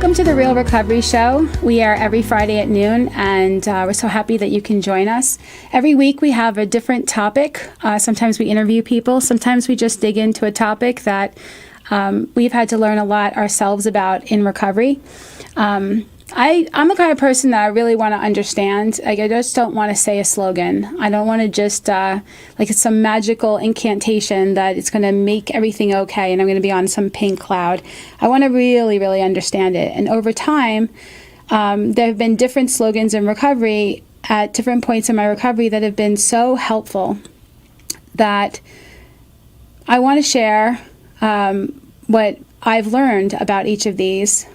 Welcome to the Real Recovery Show. We are every Friday at noon, and we're so happy that you can join us. Every week we have a different topic. Sometimes we interview people. Sometimes we just dig into a topic that we've had to learn a lot ourselves about in recovery. I'm the kind of person that I really want to understand. Like, I just don't want to say a slogan. I don't want to just, like it's some magical incantation that it's going to make everything okay and I'm going to be on some pink cloud. I want to really, really understand it. And over time, there have been different slogans in recovery at different points in my recovery that have been so helpful that I want to share what I've learned about each of these.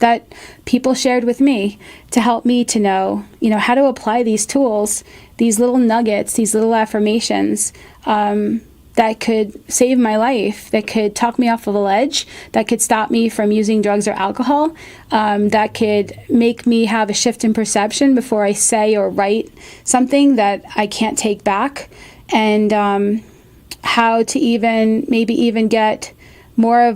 That people shared with me to help me to know, how to apply these tools, these little nuggets, these little affirmations that could save my life, that could talk me off of a ledge, that could stop me from using drugs or alcohol, that could make me have a shift in perception before I say or write something that I can't take back, and how to maybe even get more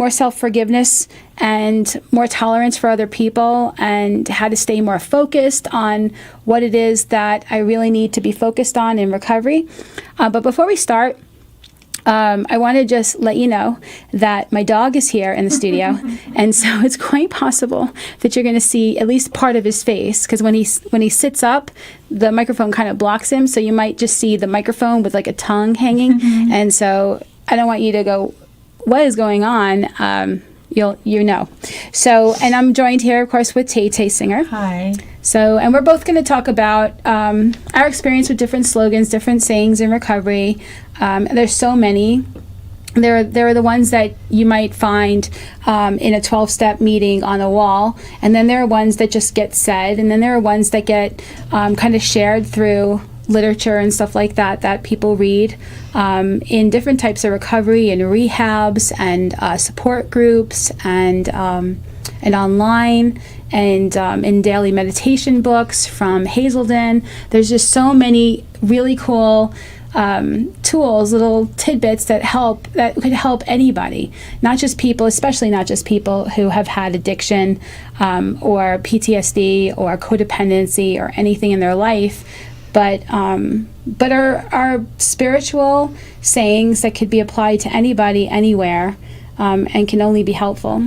self-forgiveness and more tolerance for other people, and how to stay more focused on what it is that I really need to be focused on in recovery. But before we start, I want to just let you know that my dog is here in the studio, and so it's quite possible that you're going to see at least part of his face, because when he sits up, the microphone kind of blocks him, so you might just see the microphone with like a tongue hanging, and so I don't want you to go, what is going on? You know. So, and I'm joined here, of course, with Tay Singer. Hi. So, and we're both going to talk about our experience with different slogans, different sayings in recovery. There's so many. There are the ones that you might find in a 12-step meeting on a wall, and then there are ones that just get said, and then there are ones that get kind of shared through literature and stuff like that people read in different types of recovery and rehabs and support groups and online and in daily meditation books from Hazelden. There's just so many really cool tools, little tidbits that could help anybody, especially not just people who have had addiction or PTSD or codependency or anything in their life, but are spiritual sayings that could be applied to anybody, anywhere, and can only be helpful.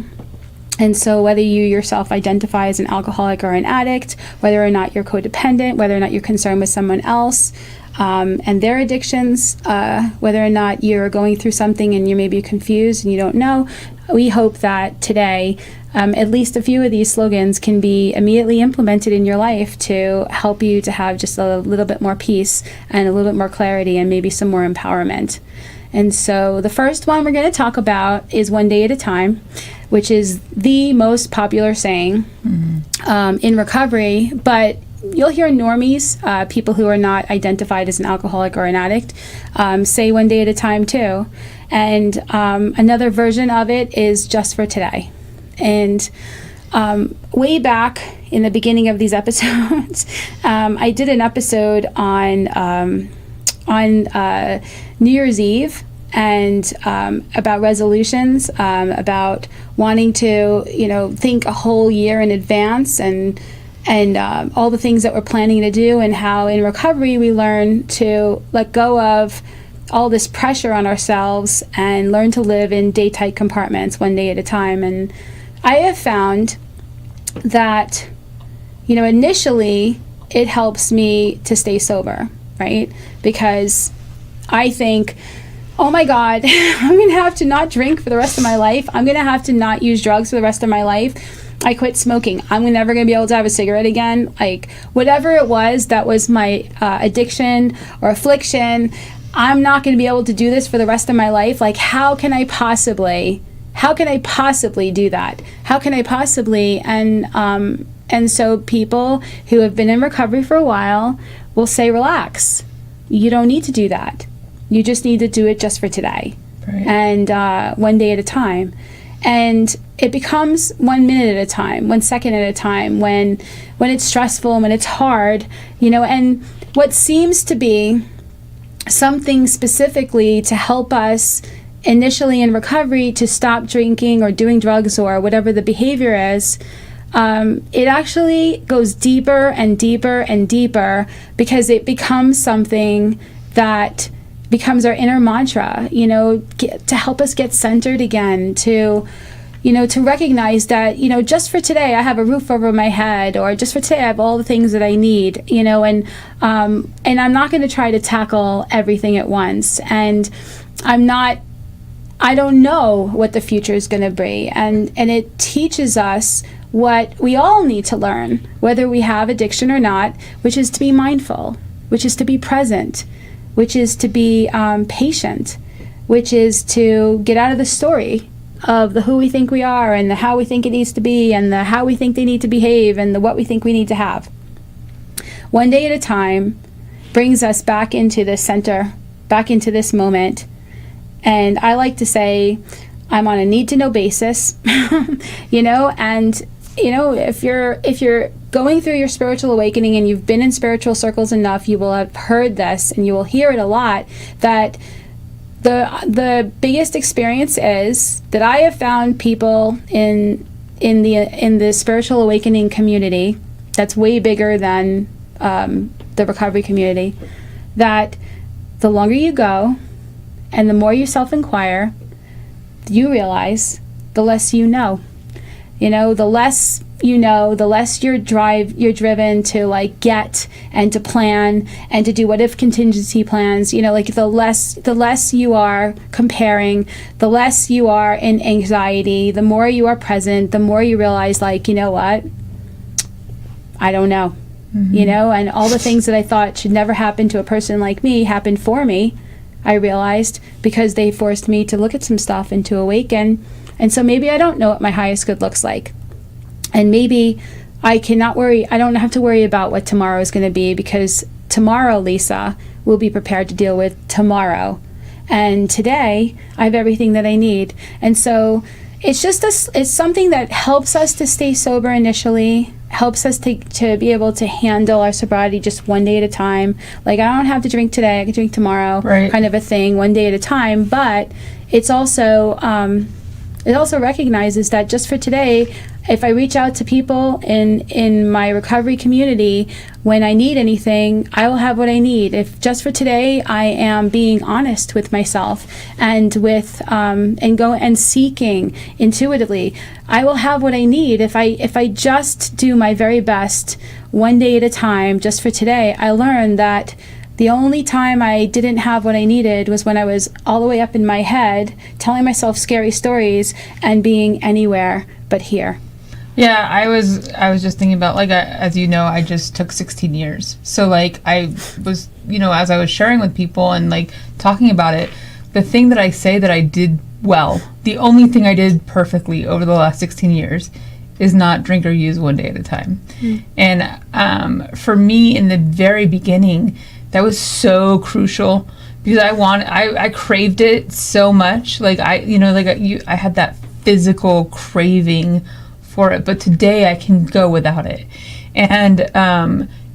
And so whether you yourself identify as an alcoholic or an addict, whether or not you're codependent, whether or not you're concerned with someone else and their addictions, whether or not you're going through something and you're maybe confused and you don't know, we hope that today at least a few of these slogans can be immediately implemented in your life to help you to have just a little bit more peace and a little bit more clarity and maybe some more empowerment. And so the first one we're going to talk about is one day at a time, which is the most popular saying in recovery, but you'll hear normies, people who are not identified as an alcoholic or an addict, say one day at a time too. And another version of it is just for today. And way back in the beginning of these episodes, I did an episode on New Year's Eve and about resolutions, about wanting to, think a whole year in advance and all the things that we're planning to do, and how in recovery we learn to let go of all this pressure on ourselves and learn to live in day-tight compartments, one day at a time. And I have found that, initially it helps me to stay sober, right? Because I think, oh my God, I'm going to have to not drink for the rest of my life. I'm going to have to not use drugs for the rest of my life. I quit smoking. I'm never going to be able to have a cigarette again. Like, whatever it was that was my addiction or affliction, I'm not going to be able to do this for the rest of my life. Like, how can I possibly do that? How can I possibly? And so people who have been in recovery for a while will say, relax. You don't need to do that. You just need to do it just for today. Right. And one day at a time. And it becomes 1 minute at a time, 1 second at a time, when it's stressful and when it's hard, and what seems to be something specifically to help us initially in recovery to stop drinking or doing drugs or whatever the behavior is, it actually goes deeper and deeper and deeper, because it becomes something that becomes our inner mantra, to help us get centered again, to recognize that, just for today I have a roof over my head, or just for today I have all the things that I need, and I'm not going to try to tackle everything at once. And I don't know what the future is going to be. And it teaches us what we all need to learn, whether we have addiction or not, which is to be mindful, which is to be present, which is to be patient, which is to get out of the story of the who we think we are and the how we think it needs to be and the how we think they need to behave and the what we think we need to have. One day at a time brings us back into the center, back into this moment. And I like to say I'm on a need-to-know basis, and if you're going through your spiritual awakening and you've been in spiritual circles enough, you will have heard this and you will hear it a lot, that the biggest experience is that I have found people in the spiritual awakening community that's way bigger than the recovery community, that the longer you go and the more you self-inquire, you realize the less you know. The less you know, the less you're driven to get and to plan and to do what if contingency plans, the less you are comparing, the less you are in anxiety, the more you are present, the more you realize you know what? I don't know. Mm-hmm. And all the things that I thought should never happen to a person like me happened for me, I realized, because they forced me to look at some stuff and to awaken. And so maybe I don't know what my highest good looks like. And maybe I don't have to worry about what tomorrow is going to be, because tomorrow, Lisa, will be prepared to deal with tomorrow. And today, I have everything that I need. And so it's just it's something that helps us to stay sober initially, helps us to be able to handle our sobriety just one day at a time. I don't have to drink today, I can drink tomorrow, right, kind of a thing, one day at a time. But it's also it also recognizes that just for today, if I reach out to people in my recovery community when I need anything, I will have what I need. If just for today I am being honest with myself and with and seeking intuitively, I will have what I need. If I just do my very best one day at a time, just for today, I learned that the only time I didn't have what I needed was when I was all the way up in my head, telling myself scary stories and being anywhere but here. Yeah, I was just thinking about, as you know, I just took 16 years. So, I was, as I was sharing with people and, talking about it, the thing that I say that I did well, the only thing I did perfectly over the last 16 years is not drink or use one day at a time. Mm. And for me, in the very beginning, that was so crucial, because I craved it so much. I had that physical craving for it, but today I can go without it. And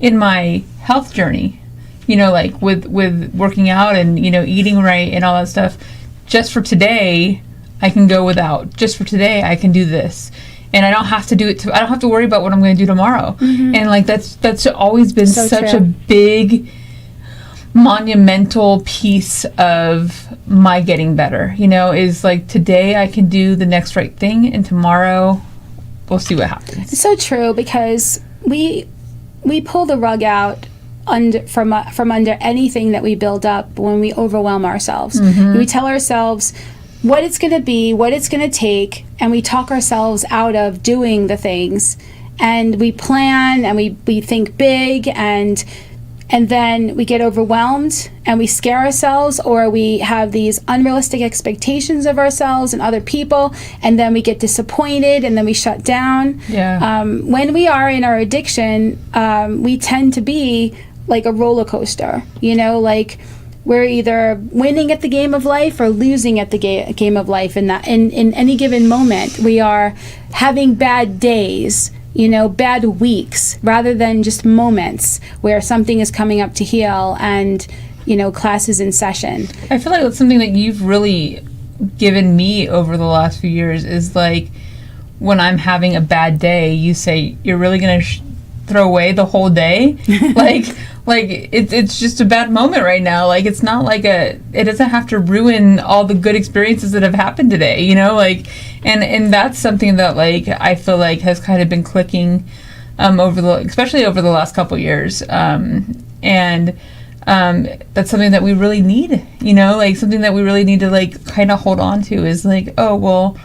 in my health journey, with working out and eating right and all that stuff, just for today I can go without. Just for today I can do this, and I don't have to do it. I don't have to worry about what I'm going to do tomorrow. Mm-hmm. And that's always been such a big, monumental piece of my getting better. Is today I can do the next right thing, and tomorrow we'll see what happens. It's so true, because we pull the rug out from under anything that we build up when we overwhelm ourselves. Mm-hmm. We tell ourselves what it's going to be, what it's going to take, and we talk ourselves out of doing the things. And we plan and we think big, and then we get overwhelmed and we scare ourselves, or we have these unrealistic expectations of ourselves and other people, and then we get disappointed and then we shut down. Yeah. When we are in our addiction, we tend to be like a roller coaster, we're either winning at the game of life or losing at the game of life. And that in any given moment, we are having bad days, bad weeks, rather than just moments where something is coming up to heal and, class is in session. I feel like that's something that you've really given me over the last few years is like, when I'm having a bad day, you say, you're really going to throw away the whole day? like it's just a bad moment right now. Like, it's not like it doesn't have to ruin all the good experiences that have happened today, you know? Like, and that's something that, like, I feel like has kind of been clicking especially over the last couple years. And that's something that we really need, you know? Like, something that we really need to, like, kind of hold on to is like, oh, well,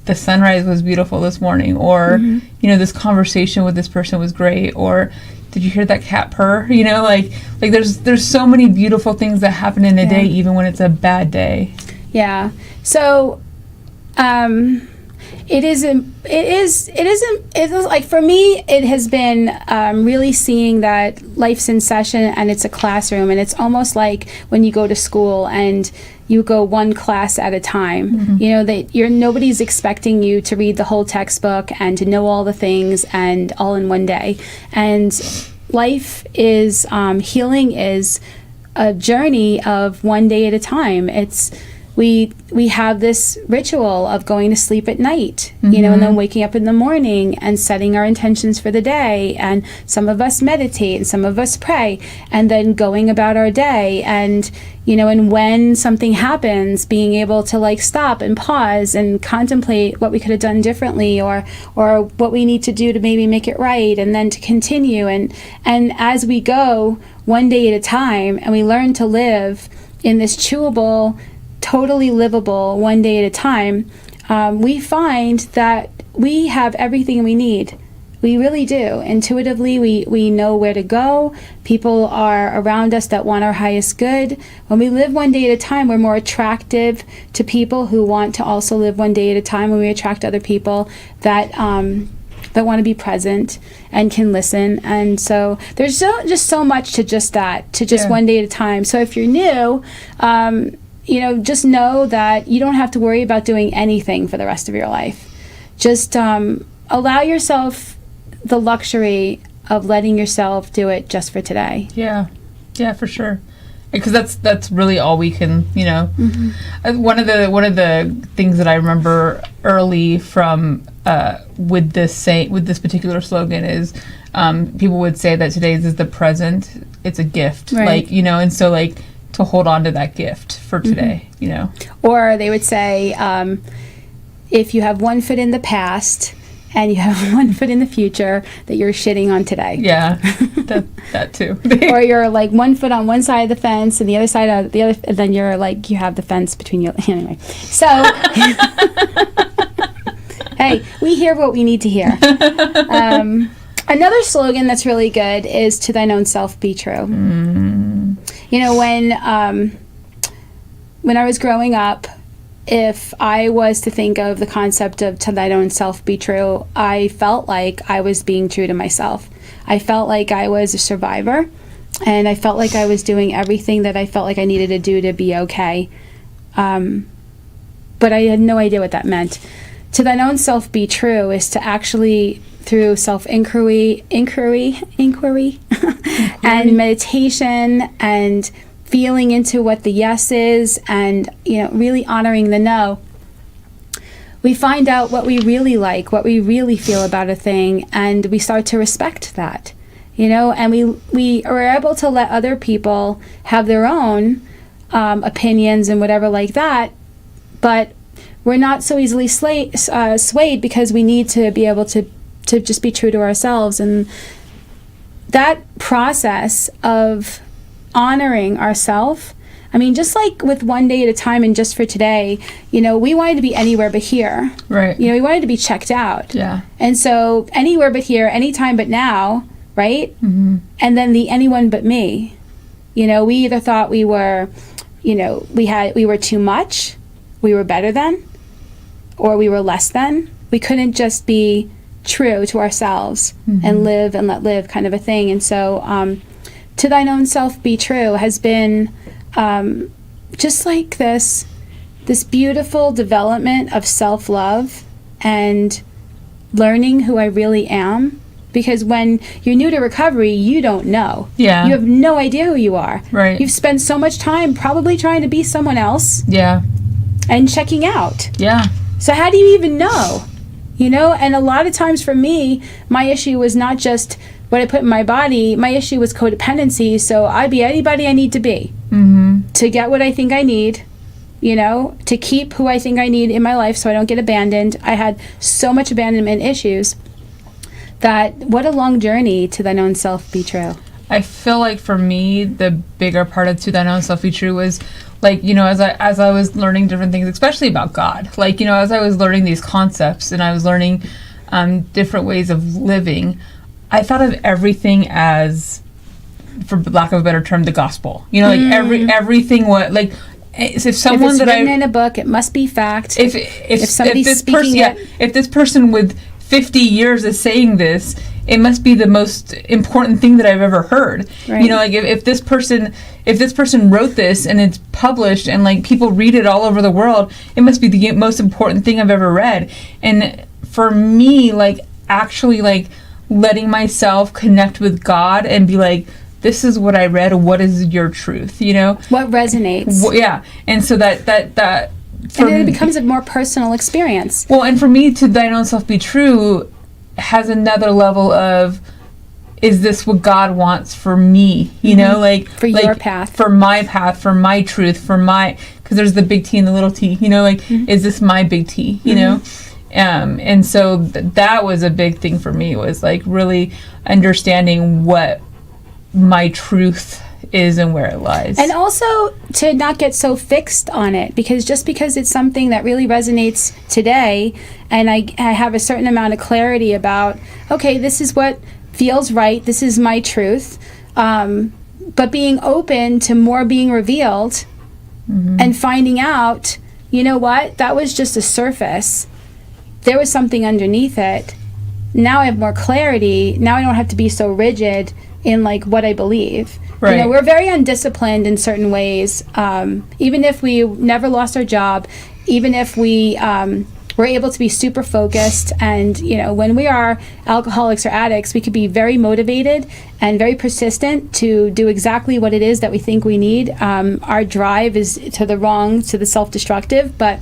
the sunrise was beautiful this morning, or, you know, this conversation with this person was great, or did you hear that cat purr? You know, like there's so many beautiful things that happen in a day, even when it's a bad day. Yeah. So, it is like, for me, it has been really seeing that life's in session and it's a classroom, and it's almost like when you go to school and you go one class at a time. You know, that nobody's expecting you to read the whole textbook and to know all the things and all in one day. And life is, healing is a journey of one day at a time. It's, we have this ritual of going to sleep at night, you know, and then waking up in the morning and setting our intentions for the day. And some of us meditate and some of us pray, and then going about our day. And, you know, and when something happens, being able to, like, stop and pause and contemplate what we could have done differently, or what we need to do to maybe make it right, and then to continue. And as we go one day at a time, and we learn to live in this chewable, totally livable one day at a time, we find that we have everything we need. We really do. Intuitively, we know where to go. People are around us that want our highest good. When we live one day at a time, we're more attractive to people who want to also live one day at a time. When we attract other people that want to be present and can listen. And so there's just so much to just one day at a time. So if you're new, you know, just know that you don't have to worry about doing anything for the rest of your life. Just allow yourself the luxury of letting yourself do it just for today. Yeah, for sure. Because that's really all we can, you know. One of the things that I remember early from with this particular slogan is, people would say that today's is the present. It's a gift, right. Like, you know, and so, like, to hold on to that gift for today, you know. Or they would say, if you have one foot in the past and you have one foot in the future, that you're shitting on today. Yeah, that too. Or you're, like, one foot on one side of the fence and the other side of the other, and then you're, like, you have the fence between you. Anyway, so hey, we hear what we need to hear. Another slogan that's really good is, to thine own self be true. You know, when I was growing up, if I was to think of the concept of to thine own self be true, I felt like I was being true to myself. I felt like I was a survivor, and I felt like I was doing everything that I felt like I needed to do to be okay. But I had no idea what that meant. To thine own self be true is to actually, through self-inquiry and meditation and feeling into what the yes is, and, you know, really honoring the no, we find out what we really like, what we really feel about a thing, and we start to respect that, you know, and we are able to let other people have their own opinions and whatever like that, but we're not so easily swayed, because we need to be able to just be true to ourselves. And that process of honoring ourselves, I mean, just like with one day at a time and just for today, you know, we wanted to be anywhere but here. Right. You know, we wanted to be checked out. Yeah. And so anywhere but here, anytime but now, right? And then the anyone but me. You know, we either thought we were, you know, we were too much, we were better than, or we were less than. We couldn't just be true to ourselves and live and let live, kind of a thing. And so to thine own self be true has been just like this beautiful development of self-love and learning who I really am. Because when you're new to recovery, you don't know. Yeah. You have no idea who you are. Right. You've spent so much time probably trying to be someone else. Yeah. and checking out. Yeah. So how do you even know? You know, and a lot of times for me, my issue was not just what I put in my body. My issue was codependency. So I'd be anybody I need to be to get what I think I need, you know, to keep who I think I need in my life so I don't get abandoned. I had so much abandonment issues that what a long journey to thine own self be true. I feel like for me, the bigger part of to thine own self be true was, like, you know, as I was learning different things, especially about God, like, you know, as I was learning these concepts and I was learning different ways of living, I thought of everything as, for lack of a better term, the gospel. You know, like everything. What, like, if someone if it's that written in a book, it must be fact. If somebody's this speaking person, if this person with 50 years is saying this, it must be the most important thing that I've ever heard. Right. You know, like if this person wrote this and it's published and like people read it all over the world, it must be the most important thing I've ever read. And for me, like, actually, like, letting myself connect with God and be like, this is what I read. What is your truth? You know, what resonates? Yeah, and so that. And then it becomes a more personal experience. Well, and for me, to thine own self be true has another level of, is this what God wants for me? You know, like, for your path, for my path, for my truth, for my, because there's the big T and the little t, you know, like, is this my big T, you know? And so that was a big thing for me, was like really understanding what my truth is and where it lies. And also to not get so fixed on it, because just because it's something that really resonates today and I have a certain amount of clarity about, okay, this is what feels right, this is my truth, but being open to more being revealed and finding out, you know what, that was just a surface, there was something underneath it. Now I have more clarity. Now I don't have to be so rigid in like what I believe. Right. You know, we're very undisciplined in certain ways. Even if we never lost our job, even if we were able to be super focused, and you know, when we are alcoholics or addicts, we could be very motivated and very persistent to do exactly what it is that we think we need. Our drive is to the self-destructive, but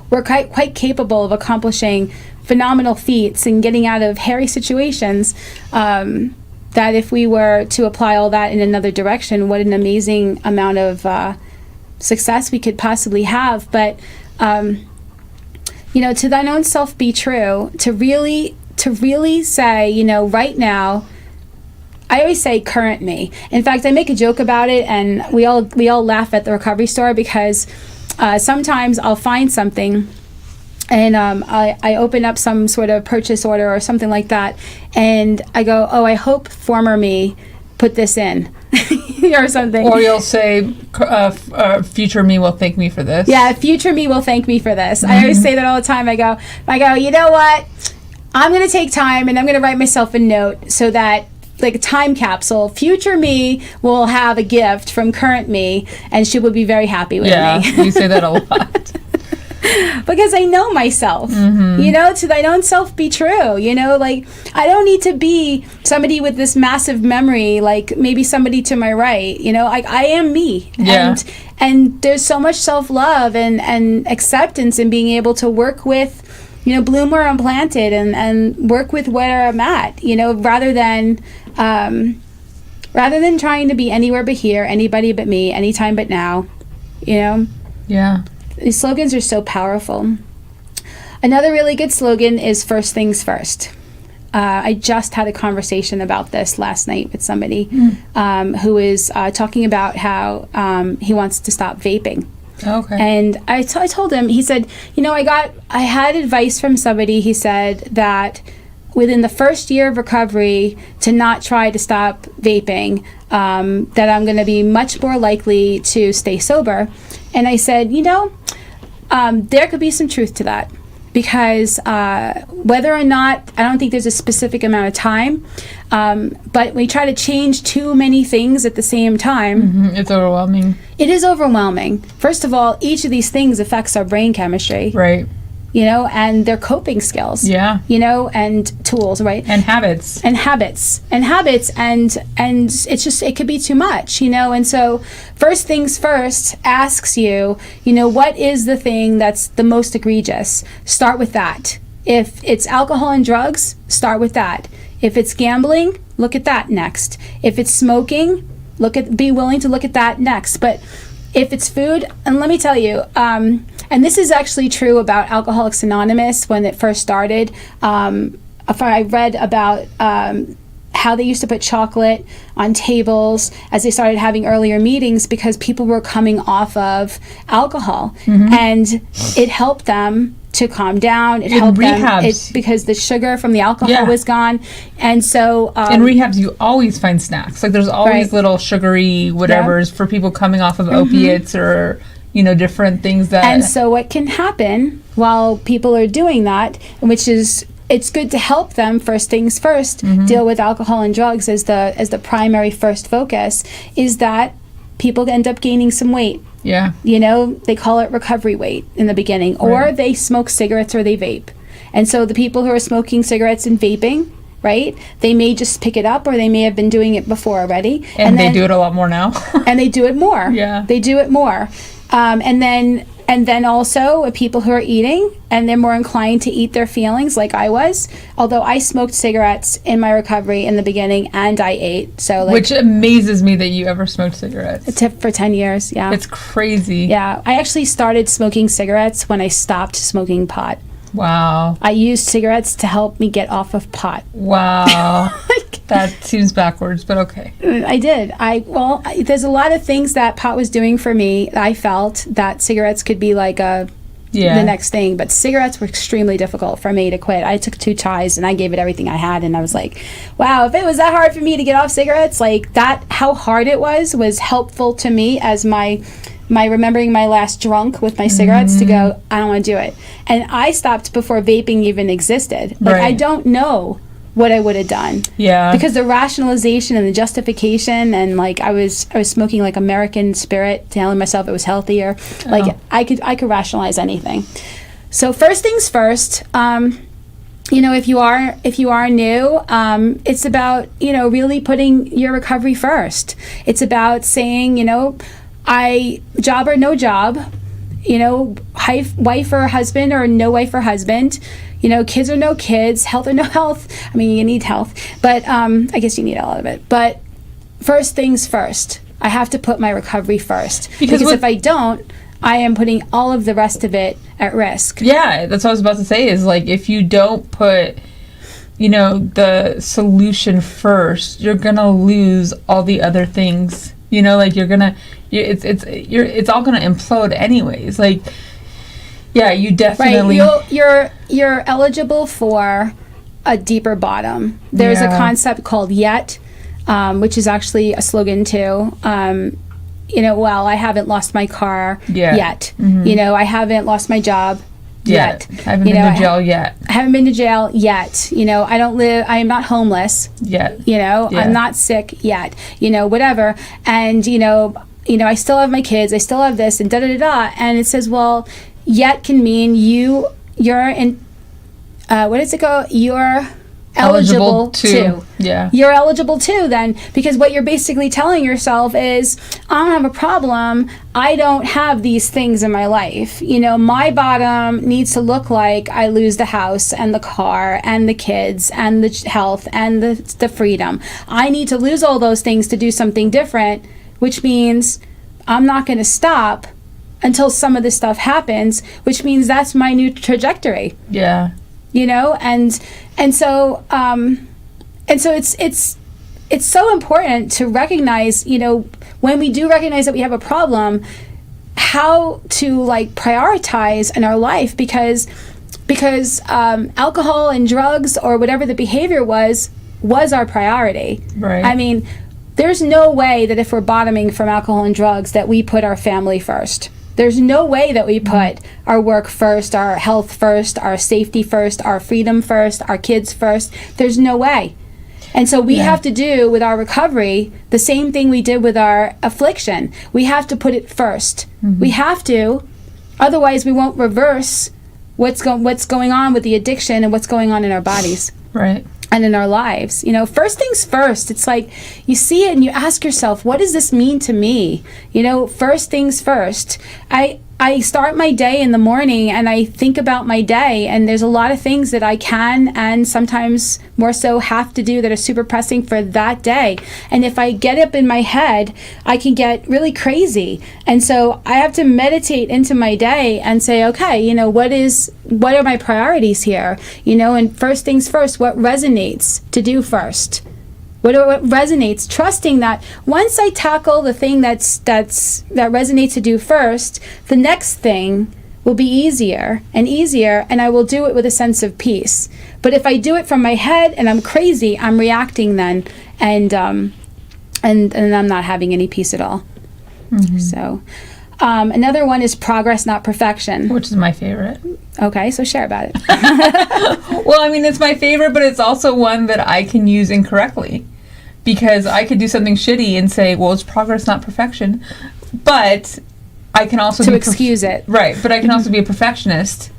we're quite capable of accomplishing phenomenal feats and getting out of hairy situations. That if we were to apply all that in another direction, what an amazing amount of success we could possibly have. But you know, to thine own self be true, to really say, you know, right now, I always say current me. In fact, I make a joke about it, and we all laugh at the recovery store, because sometimes I'll find something and I open up some sort of purchase order or something like that, and I go, oh, I hope former me put this in or something. Or you'll say, future me will thank me for this. Yeah, future me will thank me for this. I always say that all the time. I go, you know what? I'm going to take time and I'm going to write myself a note so that, like a time capsule, future me will have a gift from current me, and she will be very happy with me. Yeah, you say that a lot. Because I know myself, you know, to thine own self be true, you know, like, I don't need to be somebody with this massive memory, like maybe somebody to my right, you know, like, I am me. Yeah. And there's so much self-love and acceptance in being able to work with, you know, bloom where I'm planted and work with where I'm at, you know, rather than trying to be anywhere but here, anybody but me, anytime but now, you know? Yeah. These slogans are so powerful. Another really good slogan is first things first. I just had a conversation about this last night with somebody who is talking about how he wants to stop vaping. Okay. And I told him, he said, you know, I had advice from somebody, he said, that within the first year of recovery to not try to stop vaping, that I'm going to be much more likely to stay sober. And I said, you know, there could be some truth to that, because whether or not, I don't think there's a specific amount of time, but we try to change too many things at the same time. It's overwhelming. It is overwhelming. First of all, each of these things affects our brain chemistry. Right. and their coping skills, and tools, right? And habits. And it's just, it could be too much, and so First Things First asks you, what is the thing that's the most egregious? Start with that. If it's alcohol and drugs, start with that. If it's gambling, look at that next. If it's smoking, be willing to look at that next. But if it's food, and let me tell you, and this is actually true about Alcoholics Anonymous when it first started. I read about how they used to put chocolate on tables as they started having earlier meetings because people were coming off of alcohol, and it helped them to calm down. It helped them because the sugar from the alcohol was gone. And so in rehabs you always find snacks. Like there's always little sugary whatevers for people coming off of opiates or different things that. And so what can happen while people are doing that, which is, it's good to help them First Things First deal with alcohol and drugs as the primary first focus, is that people end up gaining some weight. Yeah. They call it recovery weight in the beginning, or they smoke cigarettes or they vape. And so the people who are smoking cigarettes and vaping, right, they may just pick it up, or they may have been doing it before already. And they do it a lot more now. And they do it more. Yeah. They do it more. And then also people who are eating, and they're more inclined to eat their feelings, like I was. Although I smoked cigarettes in my recovery in the beginning, and I ate. So which amazes me that you ever smoked cigarettes. For 10 years, yeah. It's crazy. Yeah, I actually started smoking cigarettes when I stopped smoking pot. Wow. I used cigarettes to help me get off of pot. Wow. That seems backwards, but okay. I did. There's a lot of things that pot was doing for me. I felt that cigarettes could be like the next thing, but cigarettes were extremely difficult for me to quit. I took 2 tries and I gave it everything I had, and I was like, wow, if it was that hard for me to get off cigarettes, like that, how hard it was helpful to me as my remembering my last drunk with my cigarettes to go, I don't want to do it. And I stopped before vaping even existed. Like I don't know what I would have done. Yeah. Because the rationalization and the justification, and like I was smoking like American Spirit, telling myself it was healthier. Like I could rationalize anything. So First Things First, if you are new, it's about, really putting your recovery first. It's about saying, job or no job, wife or husband or no wife or husband, kids or no kids, health or no health. I mean, you need health, but I guess you need all of it. But First Things First. I have to put my recovery first. Because if I don't, I am putting all of the rest of it at risk. Yeah, that's what I was about to say, is like if you don't put the solution first, you're gonna lose all the other things. Like it's all gonna implode anyways. Like, yeah, you definitely you're eligible for a deeper bottom. There's a concept called YET, which is actually a slogan too. I haven't lost my car yet. I haven't lost my job yet. I haven't been to jail yet. I haven't been to jail yet. I am not homeless yet. I'm not sick yet. Whatever. And, I still have my kids. I still have this and da-da-da-da. And it says, well, yet can mean you're in, what does it go? You're eligible to. Yeah. You're eligible to then, because what you're basically telling yourself is, I don't have a problem. I don't have these things in my life. My bottom needs to look like I lose the house and the car and the kids and the health and the freedom. I need to lose all those things to do something different, which means I'm not going to stop until some of this stuff happens, which means that's my new trajectory. Yeah. And so it's so important to recognize, when we do recognize that we have a problem, how to prioritize in our life, because alcohol and drugs or whatever the behavior was our priority. Right. I mean, there's no way that if we're bottoming from alcohol and drugs that we put our family first. There's no way that we put our work first, our health first, our safety first, our freedom first, our kids first. There's no way. And so we have to do with our recovery the same thing we did with our affliction. We have to put it first. We have to. Otherwise, we won't reverse what's going on with the addiction and what's going on in our bodies. Right. And in our lives. You know, first things first, it's like you see it and you ask yourself, what does this mean to me? You know, first things first. I start my day in the morning and I think about my day, and there's a lot of things that I can and sometimes more so have to do that are super pressing for that day. And if I get up in my head, I can get really crazy. And so I have to meditate into my day and say, okay, you know, what are my priorities here? You know, and first things first, what resonates to do first? What resonates? Trusting that once I tackle the thing that resonates to do first, the next thing will be easier, and I will do it with a sense of peace. But if I do it from my head and I'm crazy, I'm reacting then, and I'm not having any peace at all. Mm-hmm. So, another one is progress, not perfection, which is my favorite. Okay, so share about it. Well, I mean, it's my favorite, but it's also one that I can use incorrectly. Because I could do something shitty and say, well, it's progress, not perfection. But I can also excuse it. Right, but I can also be a perfectionist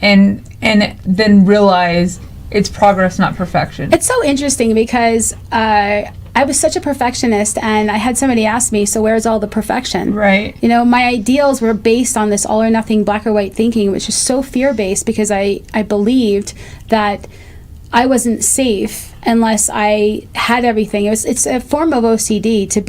and then realize it's progress, not perfection. It's so interesting because I was such a perfectionist, and I had somebody ask me, so where's all the perfection? Right. You know, my ideals were based on this all or nothing black or white thinking, which is so fear-based because I believed that I wasn't safe unless I had everything. It's a form of OCD to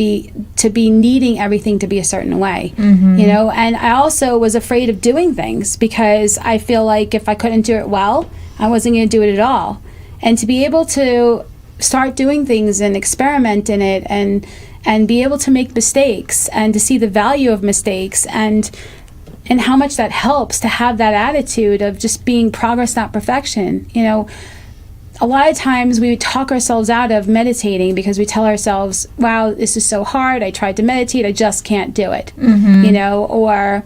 be needing everything to be a certain way, mm-hmm. you know. And I also was afraid of doing things because I feel like if I couldn't do it well, I wasn't going to do it at all. And to be able to start doing things and experiment in it and be able to make mistakes and to see the value of mistakes and how much that helps to have that attitude of just being progress, not perfection, you know. A lot of times we talk ourselves out of meditating because we tell ourselves, wow, this is so hard. I tried to meditate. I just can't do it. Mm-hmm. You know, or,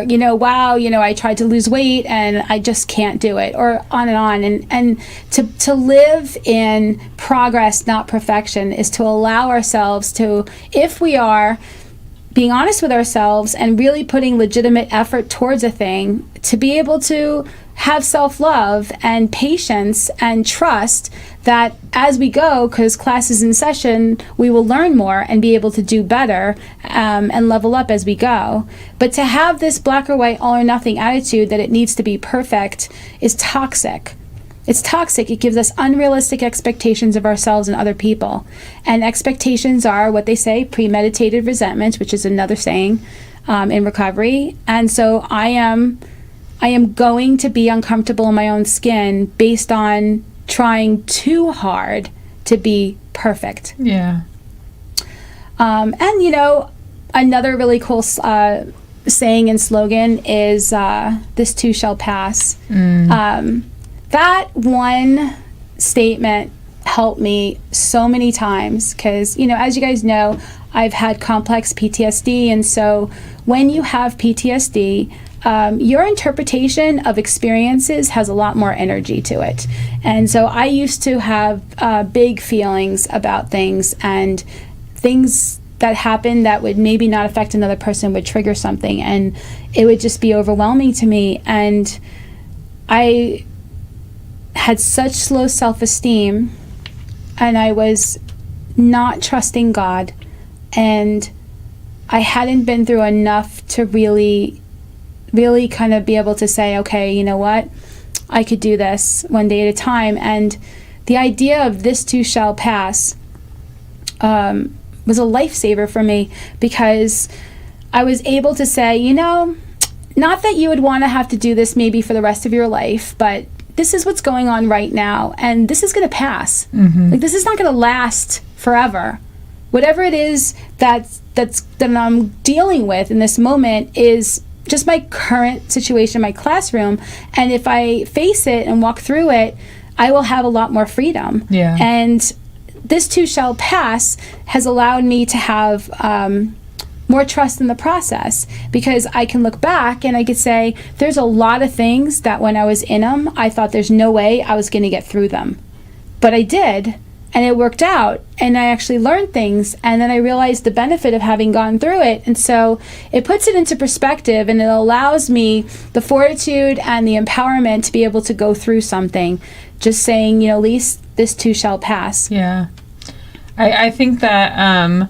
you know, wow, you know, I tried to lose weight and I just can't do it, or on and on. And to live in progress, not perfection, is to allow ourselves to, if we are being honest with ourselves and really putting legitimate effort towards a thing, to be able to have self-love and patience and trust that as we go, because class is in session, we will learn more and be able to do better and level up as we go. But to have this black or white, all or nothing attitude that it needs to be perfect is toxic. It's toxic. It gives us unrealistic expectations of ourselves and other people. And expectations are what they say, premeditated resentment, which is another saying in recovery. And so I am going to be uncomfortable in my own skin based on trying too hard to be perfect. Yeah. And, you know, another really cool saying and slogan is, this too shall pass. That one statement helped me so many times because, you know, as you guys know, I've had complex PTSD. And so when you have PTSD, your interpretation of experiences has a lot more energy to it. And so I used to have big feelings about things, and things that happened that would maybe not affect another person would trigger something, and it would just be overwhelming to me. And I had such low self-esteem, and I was not trusting God, and I hadn't been through enough to really kind of be able to say, okay, you know what, I could do this one day at a time. And the idea of this too shall pass was a lifesaver for me, because I was able to say, you know, not that you would want to have to do this maybe for the rest of your life, but this is what's going on right now, and this is going to pass. Mm-hmm. Like, this is not going to last forever. Whatever it is that I'm dealing with in this moment is just my current situation, my classroom, and if I face it and walk through it, I will have a lot more freedom. Yeah. And this too shall pass has allowed me to have more trust in the process, because I can look back and I could say there's a lot of things that when I was in them, I thought there's no way I was going to get through them. But I did, and it worked out, and I actually learned things, and then I realized the benefit of having gone through it. And so it puts it into perspective, and it allows me the fortitude and the empowerment to be able to go through something, just saying, at least this too shall pass. Yeah. I think that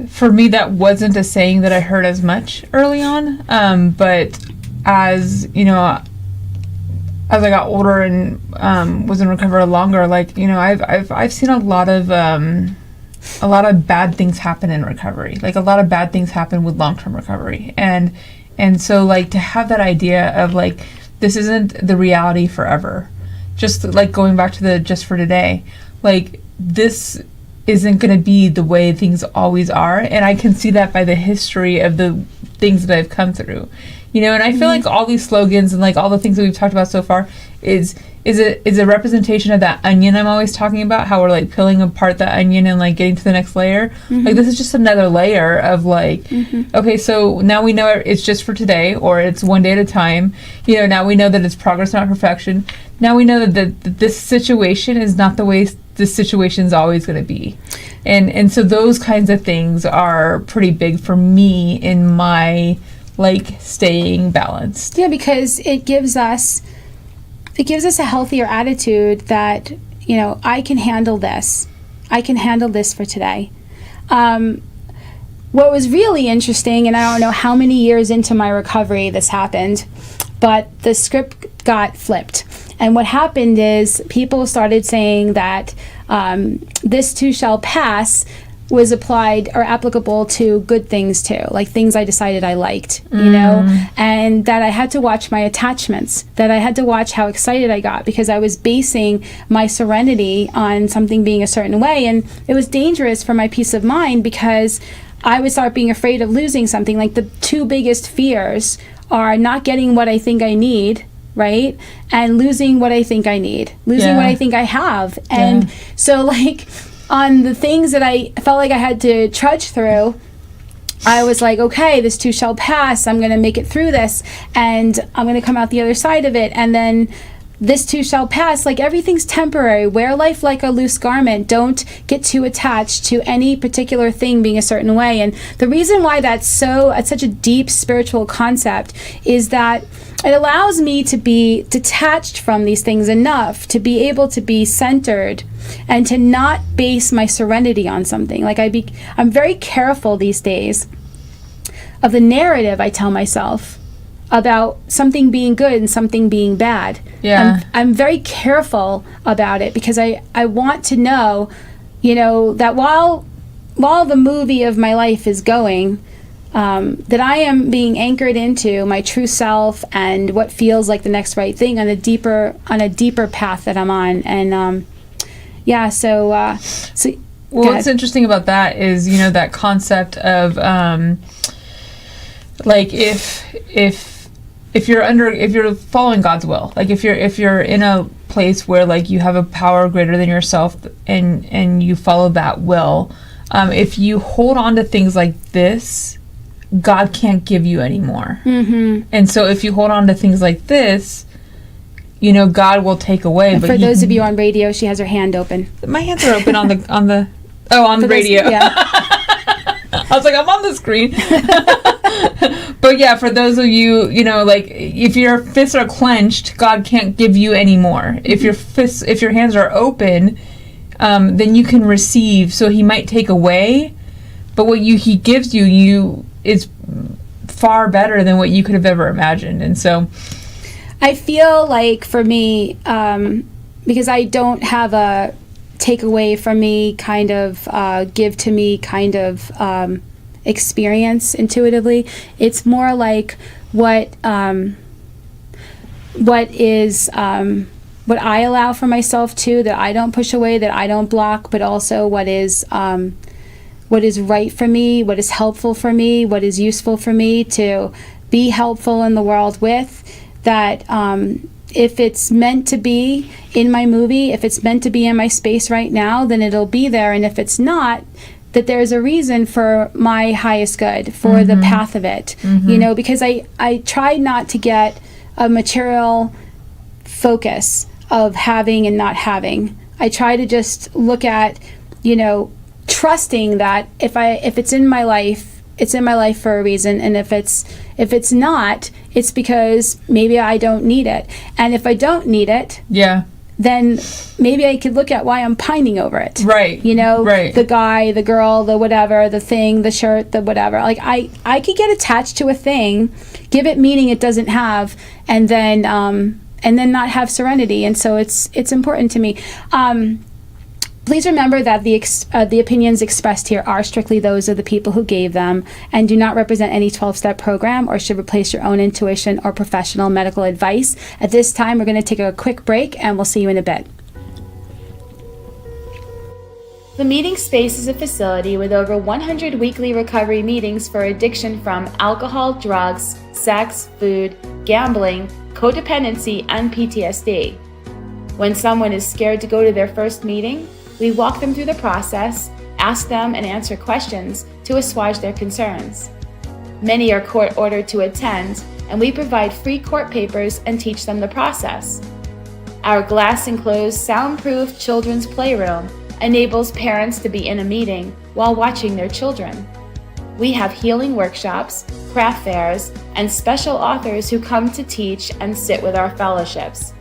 for me, that wasn't a saying that I heard as much early on, but as as I got older and was in recovery longer, I've seen a lot of bad things happen in recovery. Like, a lot of bad things happen with long-term recovery, and so to have that idea of this isn't the reality forever. Just going back to the just for today, this isn't going to be the way things always are, and I can see that by the history of the things that I've come through. And I feel like all these slogans and all the things that we've talked about so far is a representation of that onion I'm always talking about, how we're peeling apart the onion and getting to the next layer. This is just another layer of okay, so now we know it's just for today, or it's one day at a time. Now we know that it's progress, not perfection. Now we know that this situation is not the way this situation is always going to be. And so those kinds of things are pretty big for me in my staying balanced. Yeah, because it gives us a healthier attitude that, I can handle this. I can handle this for today. What was really interesting, and I don't know how many years into my recovery this happened, but the script got flipped. And what happened is people started saying that this too shall pass was applied or applicable to good things too, things I decided I liked, and that I had to watch my attachments, that I had to watch how excited I got, because I was basing my serenity on something being a certain way, and it was dangerous for my peace of mind, because I would start being afraid of losing something. The two biggest fears are not getting what I think I need, right? And losing what I think I need, losing what I think I have. And so on the things that I felt like I had to trudge through, I was okay, this too shall pass. I'm going to make it through this, and I'm going to come out the other side of it. And then this too shall pass. Everything's temporary. Wear life like a loose garment. Don't get too attached to any particular thing being a certain way. And the reason why it's such a deep spiritual concept is that it allows me to be detached from these things enough to be able to be centered and to not base my serenity on something. I'm very careful these days of the narrative I tell myself about something being good and something being bad. Yeah. I'm very careful about it, because I want to know, that while the movie of my life is going, that I am being anchored into my true self and what feels like the next right thing on a deeper path that I'm on. And so what's interesting about that is that concept of if you're following God's will, if you're in a place where you have a power greater than yourself and you follow that will, if you hold on to things like this, God can't give you any more. And so if you hold on to things like this, God will take away. And but for those of you on radio, she has her hand open. My hands are open on the radio. I was I'm on the screen. But yeah, for those of you, if your fists are clenched, God can't give you any more. If your hands are open, then you can receive. So He might take away, but what He gives you is far better than what you could have ever imagined. And so I feel for me, because I don't have a take away from me kind of give to me kind of experience intuitively. It's more what I allow for myself too, that I don't push away, that I don't block, but also what is right for me, what is helpful for me, what is useful for me to be helpful in the world with, that if it's meant to be in my movie, if it's meant to be in my space right now, then it'll be there. And if it's not, that there's a reason for my highest good, for the path of it, because I try not to get a material focus of having and not having. I try to just look at, trusting that if it's in my life, it's in my life for a reason, and if it's not, it's because maybe I don't need it. And if I don't need it, then maybe I could look at why I'm pining over it. Right. Right. The guy, the girl, the whatever, the thing, the shirt, the whatever. Like I could get attached to a thing, give it meaning it doesn't have, and then not have serenity. And so it's important to me. Please remember that the opinions expressed here are strictly those of the people who gave them and do not represent any 12-step program or should replace your own intuition or professional medical advice. At this time, we're going to take a quick break, and we'll see you in a bit. The Meeting Space is a facility with over 100 weekly recovery meetings for addiction from alcohol, drugs, sex, food, gambling, codependency, and PTSD. When someone is scared to go to their first meeting, we walk them through the process, ask them and answer questions to assuage their concerns. Many are court-ordered to attend, and we provide free court papers and teach them the process. Our glass-enclosed, soundproof children's playroom enables parents to be in a meeting while watching their children. We have healing workshops, craft fairs, and special authors who come to teach and sit with our fellowships.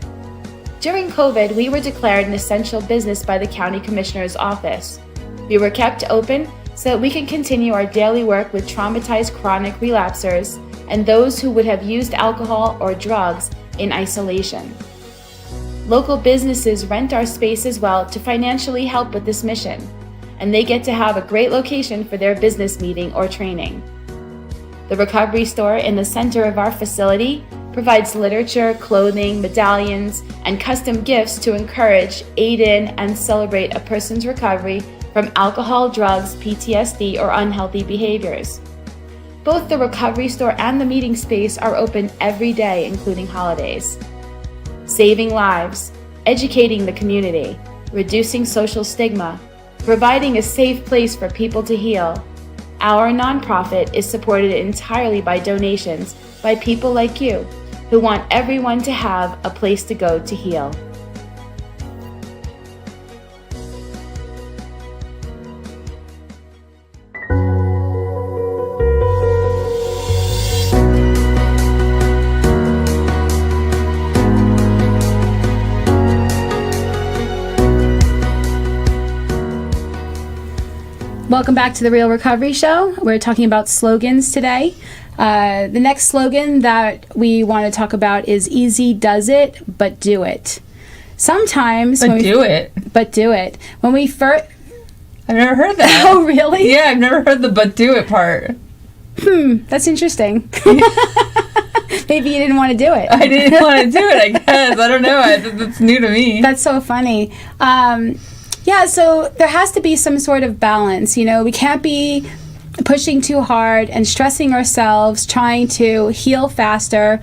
During COVID, we were declared an essential business by the County Commissioner's Office. We were kept open so that we can continue our daily work with traumatized chronic relapsers and those who would have used alcohol or drugs in isolation. Local businesses rent our space as well to financially help with this mission, and they get to have a great location for their business meeting or training. The recovery store in the center of our facility provides literature, clothing, medallions, and custom gifts to encourage, aid in, and celebrate a person's recovery from alcohol, drugs, PTSD, or unhealthy behaviors. Both the recovery store and the meeting space are open every day, including holidays. Saving lives, educating the community, reducing social stigma, providing a safe place for people to heal. Our nonprofit is supported entirely by donations by people like you, who want everyone to have a place to go to heal. Welcome back to the Real Recovery Show. We're talking about slogans today. The next slogan that we want to talk about is easy does it, but do it. Sometimes... But do it. When we first... I've never heard that. Oh, really? Yeah, I've never heard the but do it part. That's interesting. Maybe you didn't want to do it. I didn't want to do it, I guess. I don't know. That's new to me. That's so funny. Yeah, so there has to be some sort of balance. We can't be pushing too hard and stressing ourselves, trying to heal faster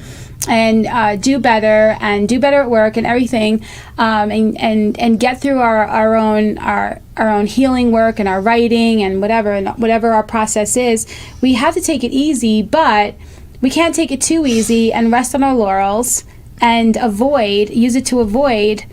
and do better at work and everything, and get through our own healing work and our writing and whatever our process is. We have to take it easy, but we can't take it too easy and rest on our laurels and use it to avoid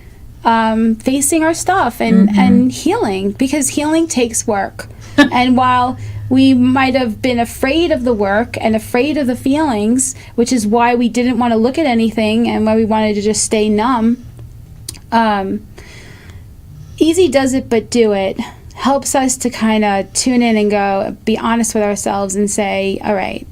facing our stuff and healing, because healing takes work. And while we might have been afraid of the work and afraid of the feelings, which is why we didn't want to look at anything and why we wanted to just stay numb, easy does it, but do it helps us to kind of tune in and go, be honest with ourselves and say, all right,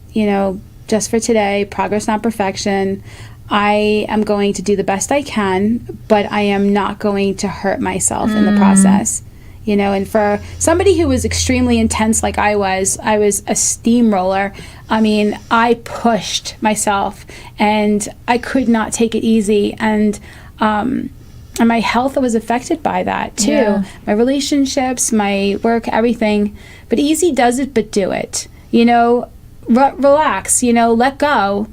just for today, progress, not perfection. I am going to do the best I can, but I am not going to hurt myself in the process. And for somebody who was extremely intense like I was a steamroller. I mean, I pushed myself and I could not take it easy. And my health was affected by that too. Yeah. My relationships, my work, everything. But easy does it, but do it. Relax, let go.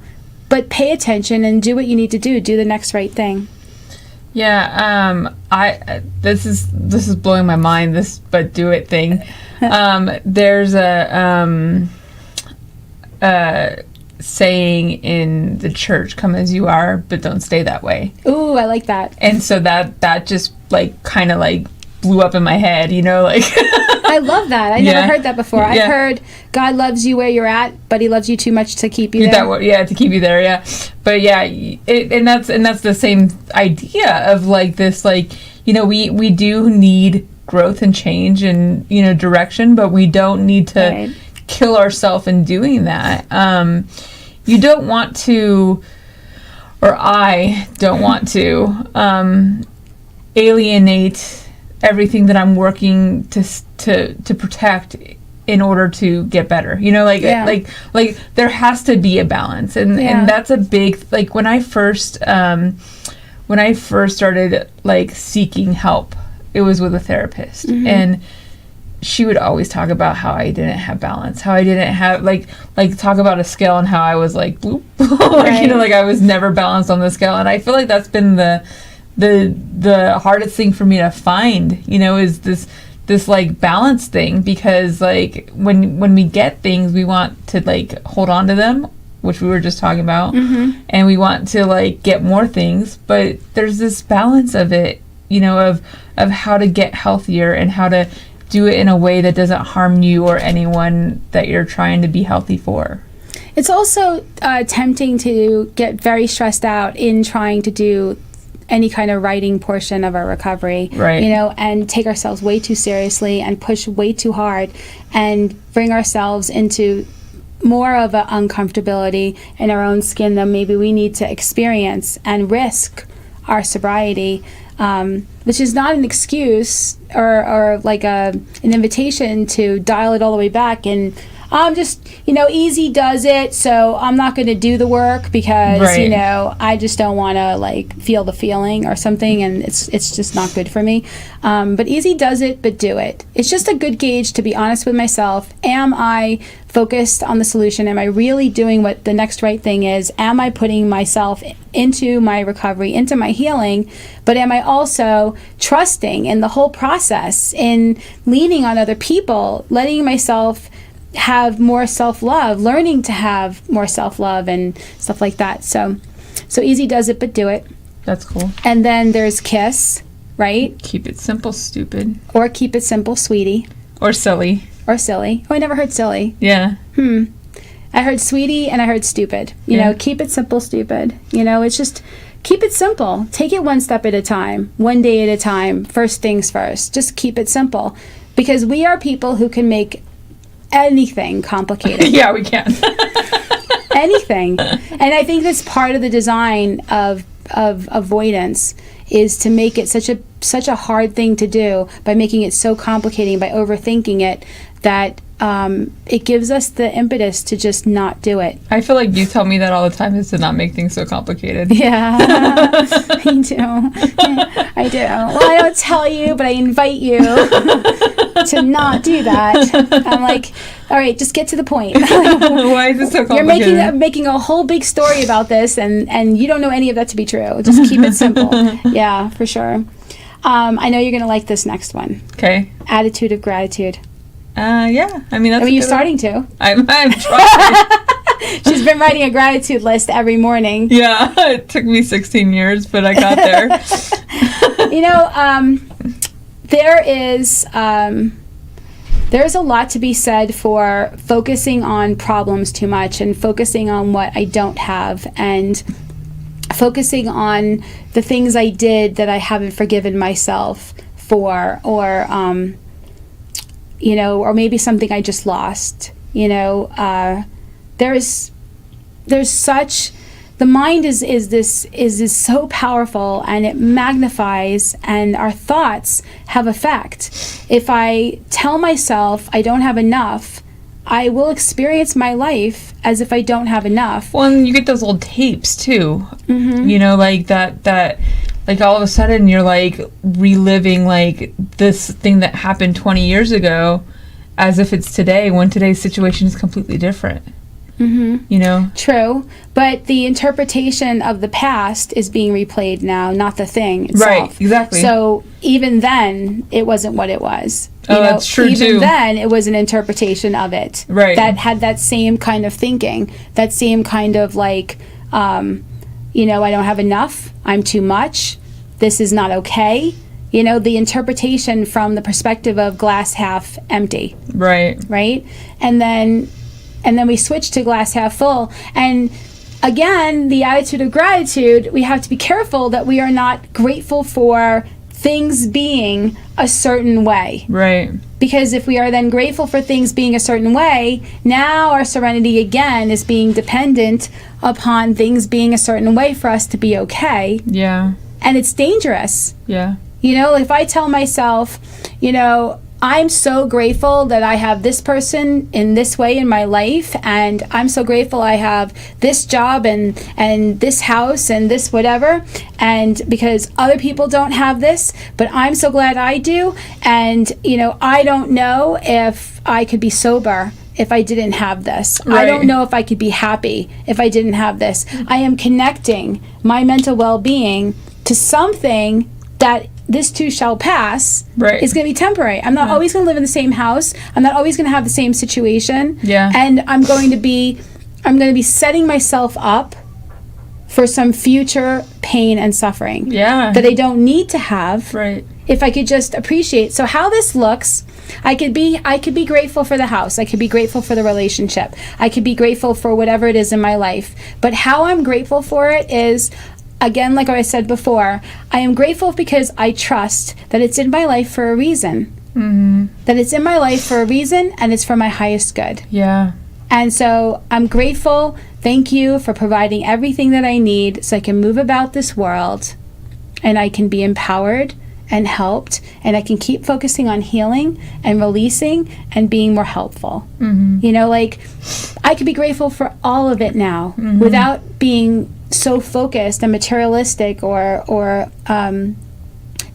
But pay attention and do what you need to do. Do the next right thing. Yeah, this is blowing my mind, this but do it thing. There's a saying in the church, come as you are, but don't stay that way. Ooh, I like that. And so that just like kind of like blew up in my head, you know, like. I love that. I never heard that before. I've heard God loves you where you're at, but he loves you too much to keep you there. To keep you there, yeah. But yeah, and that's the same idea of like this, like, you know, we do need growth and change and, you know, direction, but we don't need to kill ourselves in doing that. You don't want to, or I don't want to, alienate everything that I'm working to protect in order to get better. You know, like there has to be a balance, and that's a big, like, when I first started like seeking help, it was with a therapist, and she would always talk about how I didn't have balance, how I didn't have like talk about a scale and how I was like bloop, like, you know, like I was never balanced on the scale. And I feel like that's been the hardest thing for me to find, you know, is this like balance thing, because like when we get things, we want to like hold on to them, which we were just talking about, and we want to like get more things, but there's this balance of it, you know, of how to get healthier and how to do it in a way that doesn't harm you or anyone that you're trying to be healthy for. It's also tempting to get very stressed out in trying to do any kind of writing portion of our recovery, you know, and take ourselves way too seriously and push way too hard and bring ourselves into more of an uncomfortability in our own skin than maybe we need to experience, and risk our sobriety, which is not an excuse or like an invitation to dial it all the way back and I'm just, you know, easy does it, so I'm not going to do the work because, you know, I just don't want to, like, feel the feeling or something, and it's just not good for me. But easy does it, but do it. It's just a good gauge to be honest with myself. Am I focused on the solution? Am I really doing what the next right thing is? Am I putting myself into my recovery, into my healing? But am I also trusting in the whole process, in leaning on other people, letting myself have more self-love, learning to have more self-love and stuff like that. So easy does it, but do it. That's cool. And then there's KISS, right? Keep it simple, stupid. Or keep it simple, sweetie. Or silly. Or silly. Oh, I never heard silly. Yeah. I heard sweetie and I heard stupid. You know, keep it simple, stupid. You know, it's just keep it simple. Take it one step at a time, one day at a time, first things first. Just keep it simple. Because we are people who can make anything complicated. Yeah, we can. Anything. And I think that's part of the design of avoidance, is to make it such a hard thing to do by making it so complicated, by overthinking it, that it gives us the impetus to just not do it. I feel like you tell me that all the time, is to not make things so complicated. Yeah, I do. I do. Well, I don't tell you, but I invite you to not do that. I'm like, all right, just get to the point. Why is it so complicated? You're making a whole big story about this, and you don't know any of that to be true. Just keep it simple. Yeah, for sure. I know you're going to like this next one. Okay. Attitude of gratitude. Yeah. I mean, you're starting to. I'm trying. She's been writing a gratitude list every morning. Yeah, it took me 16 years, but I got there. You know, there's a lot to be said for focusing on problems too much and focusing on what I don't have and focusing on the things I did that I haven't forgiven myself for, or you know, or maybe something I just lost. You know, there's such, the mind is so powerful, and it magnifies, and our thoughts have effect. If I tell myself I don't have enough, I will experience my life as if I don't have enough. Well, and you get those old tapes too. You know, like that like all of a sudden you're like reliving like this thing that happened 20 years ago as if it's today, when today's situation is completely different. You know? True. But the interpretation of the past is being replayed now, not the thing itself. Right, exactly. So even then, it wasn't what it was. That's true, even too. Even then, it was an interpretation of it. Right. That had that same kind of thinking, that same kind of like, I don't have enough, I'm too much, this is not okay. The interpretation from the perspective of glass half empty. Right. Right? And then we switch to glass half full. And again, the attitude of gratitude, we have to be careful that we are not grateful for things being a certain way. Right. Because if we are then grateful for things being a certain way, now our serenity again is being dependent upon things being a certain way for us to be okay. Yeah. And it's dangerous. Yeah. If I tell myself, I'm so grateful that I have this person in this way in my life, and I'm so grateful I have this job and this house and this whatever, and because other people don't have this, but I'm so glad I do, and I don't know if I could be sober if I didn't have this. Right. I don't know if I could be happy if I didn't have this. I am connecting my mental well-being to something that this too shall pass. Right. It's going to be temporary. I'm not always going to live in the same house. I'm not always going to have the same situation. Yeah. And I'm going to be setting myself up for some future pain and suffering. Yeah. That I don't need to have. Right. If I could just appreciate. So how this looks, I could be grateful for the house. I could be grateful for the relationship. I could be grateful for whatever it is in my life. But how I'm grateful for it is, again, like I said before, I am grateful because I trust that it's in my life for a reason. Mm-hmm. That it's in my life for a reason, and it's for my highest good. Yeah. And so I'm grateful. Thank you for providing everything that I need so I can move about this world and I can be empowered and helped, and I can keep focusing on healing and releasing and being more helpful. Mm-hmm. I could be grateful for all of it now without being so focused and materialistic or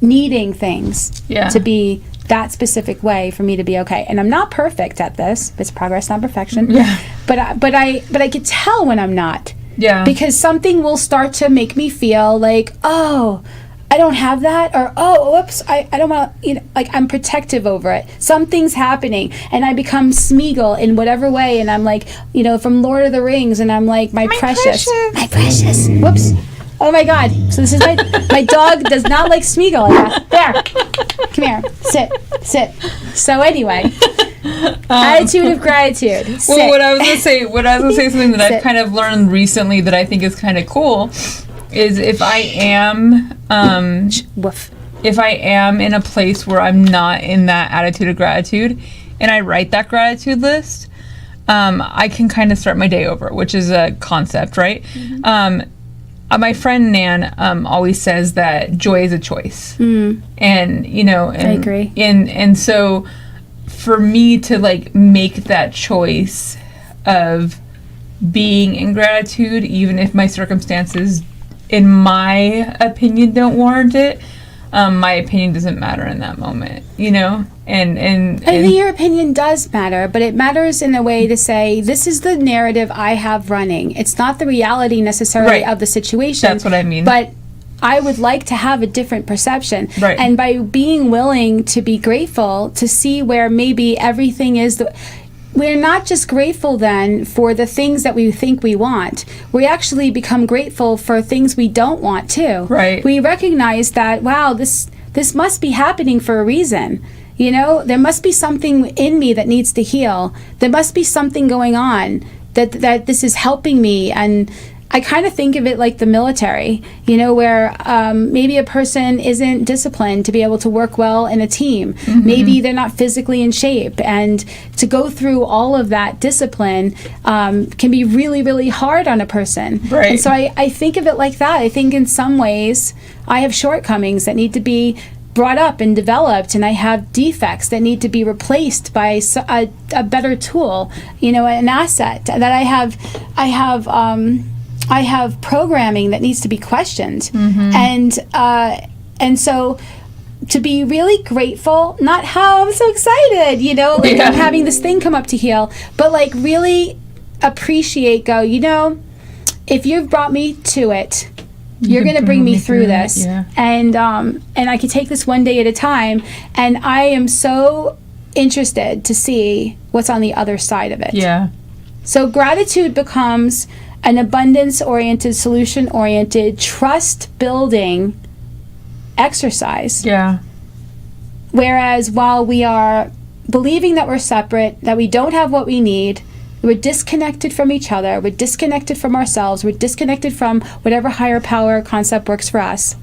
needing things to be that specific way for me to be okay. And I'm not perfect at this. It's progress, not perfection. Yeah. But I could tell when I'm not. Yeah. Because something will start to make me feel like, oh, I don't have that, or oh, whoops, I don't want to, I'm protective over it. Something's happening, and I become Smeagol in whatever way, and I'm like, from Lord of the Rings, and I'm like, my precious. Whoops. Oh my God. So this is my dog does not like Smeagol. There. Come here. Sit. So anyway, attitude of gratitude. Well, what I was gonna say something that I've kind of learned recently that I think is kind of cool is if I am in a place where I'm not in that attitude of gratitude and I write that gratitude list, I can kind of start my day over, which is a concept, right? Mm-hmm. My friend Nan always says that joy is a choice. Mm. And, I agree. And so for me to make that choice of being in gratitude, even if my circumstances, in my opinion, don't warrant it, my opinion doesn't matter in that moment, And I think your opinion does matter, but it matters in a way to say, this is the narrative I have running. It's not the reality necessarily of the situation. That's what I mean. But I would like to have a different perception. Right. And by being willing to be grateful, to see where maybe everything is we're not just grateful then for the things that we think we want. We actually become grateful for things we don't want too. Right. We recognize that, wow, this must be happening for a reason. There must be something in me that needs to heal. There must be something going on that this is helping me. And I kind of think of it like the military, where maybe a person isn't disciplined to be able to work well in a team. Mm-hmm. Maybe they're not physically in shape. And to go through all of that discipline can be really, really hard on a person. Right. And so I think of it like that. I think in some ways I have shortcomings that need to be brought up and developed, and I have defects that need to be replaced by a better tool, an asset that I have programming that needs to be questioned. Mm-hmm. And so to be really grateful, not how I'm so excited, I'm having this thing come up to heal, but really appreciate, go, if you've brought me to it, you're going to bring me through this. Yeah. And I can take this one day at a time. And I am so interested to see what's on the other side of it. Yeah. So gratitude becomes an abundance-oriented, solution-oriented, trust-building exercise. Yeah. Whereas while we are believing that we're separate, that we don't have what we need, we're disconnected from each other, we're disconnected from ourselves, we're disconnected from whatever higher power concept works for us.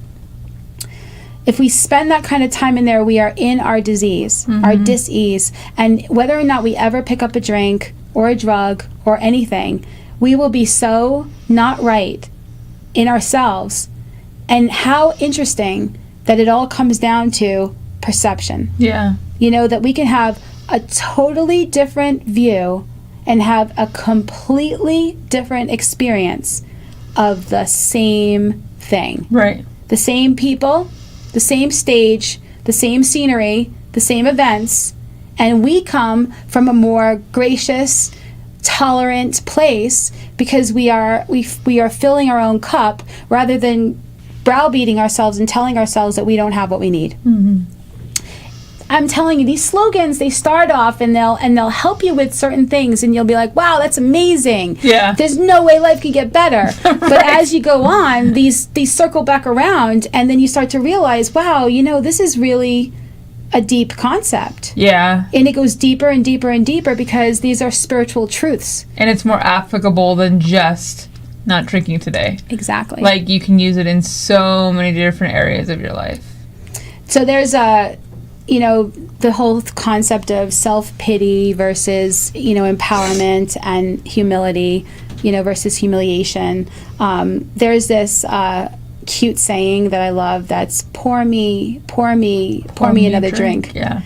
If we spend that kind of time in there, we are in our disease, our dis-ease. And whether or not we ever pick up a drink or a drug or anything, we will be so not right in ourselves. And how interesting that it all comes down to perception. Yeah. That we can have a totally different view and have a completely different experience of the same thing. Right. The same people, the same stage, the same scenery, the same events, and we come from a more gracious, tolerant place because we are filling our own cup rather than browbeating ourselves and telling ourselves that we don't have what we need. Mm-hmm. I'm telling you, these slogans, they start off and they'll help you with certain things, and you'll be like, wow, that's amazing. Yeah. There's no way life can get better. Right. But as you go on, these circle back around, and then you start to realize, wow, this is really a deep concept. Yeah. And it goes deeper and deeper and deeper because these are spiritual truths. And it's more applicable than just not drinking today. Exactly. Like, you can use it in so many different areas of your life. So there's the whole concept of self-pity versus, empowerment and humility, versus humiliation. There's this cute saying that I love that's pour me another drink. Yeah.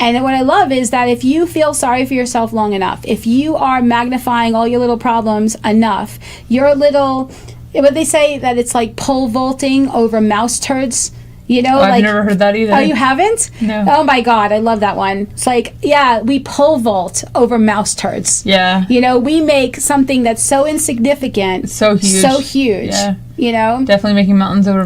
And what I love is that if you feel sorry for yourself long enough, if you are magnifying all your little problems enough, what they say that it's like pole vaulting over mouse turds. I've never heard that either. Oh, you haven't? No. Oh my God, I love that one. It's like, yeah, we pole vault over mouse turds. Yeah. We make something that's so insignificant. So huge. So huge. Yeah. Definitely making mountains out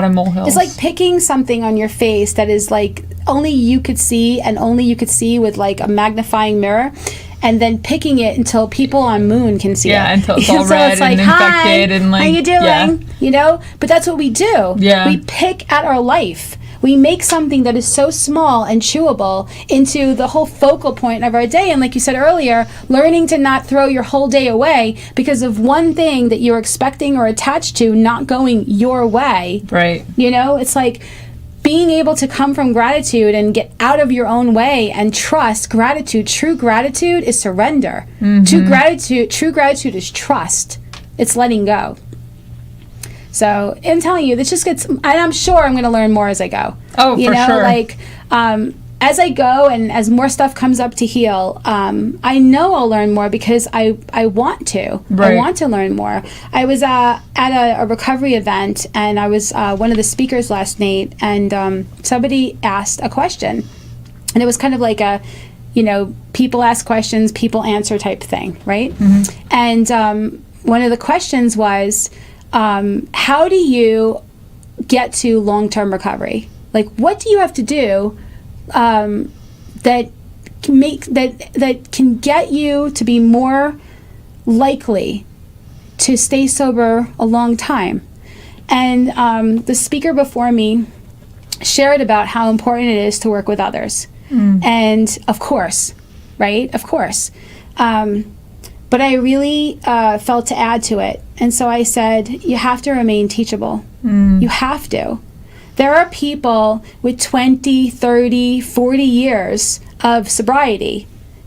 of molehills. It's like picking something on your face that is like only you could see and only you could see with like a magnifying mirror. And then picking it until people on Moon can see it. Yeah, until it's all so red it's like, and infected. Hi, and like, how you doing? Yeah. But that's what we do. Yeah. We pick at our life. We make something that is so small and chewable into the whole focal point of our day. And like you said earlier, learning to not throw your whole day away because of one thing that you're expecting or attached to not going your way. Right. It's like being able to come from gratitude and get out of your own way and trust gratitude. True gratitude is surrender. Mm-hmm. True gratitude is trust. It's letting go. So I'm telling you, this just gets, and I'm sure I'm going to learn more as I go. Oh, for sure. Like, as I go and as more stuff comes up to heal, I know I'll learn more because I want to. Right. I want to learn more. I was at a recovery event, and I was one of the speakers last night, and somebody asked a question. And it was kind of like a, people ask questions, people answer type thing, right? Mm-hmm. And one of the questions was, how do you get to long-term recovery? Like, what do you have to do that can get you to be more likely to stay sober a long time? And the speaker before me shared about how important it is to work with others. And of course, right? Of course. But I really felt to add to it. And so I said, you have to remain teachable. You have to. There are people with 20, 30, 40 years of sobriety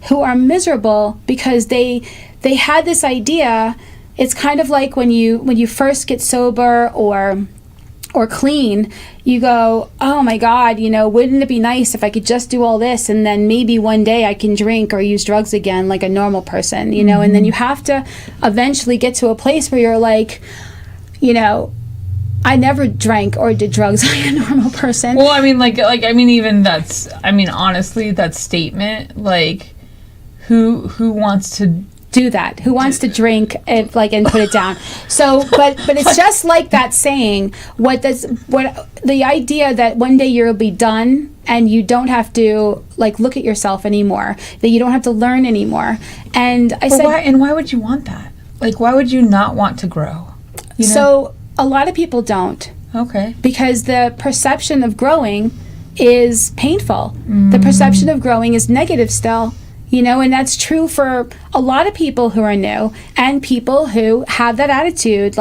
who are miserable because they had this idea. It's kind of like when you first get sober or clean, you go, oh my God, wouldn't it be nice if I could just do all this and then maybe one day I can drink or use drugs again like a normal person, and then you have to eventually get to a place where you're like, I never drank or did drugs like a normal person. Well, I mean, honestly, that statement, like, who wants to do that? Who wants to drink it, and put it down? So, but it's just like that saying. What the idea that one day you'll be done and you don't have to look at yourself anymore, that you don't have to learn anymore. And why would you want that? Why would you not want to grow? So a lot of people don't. Okay. Because the perception of growing is painful. The perception of growing is negative still. And that's true for a lot of people who are new and people who have that attitude,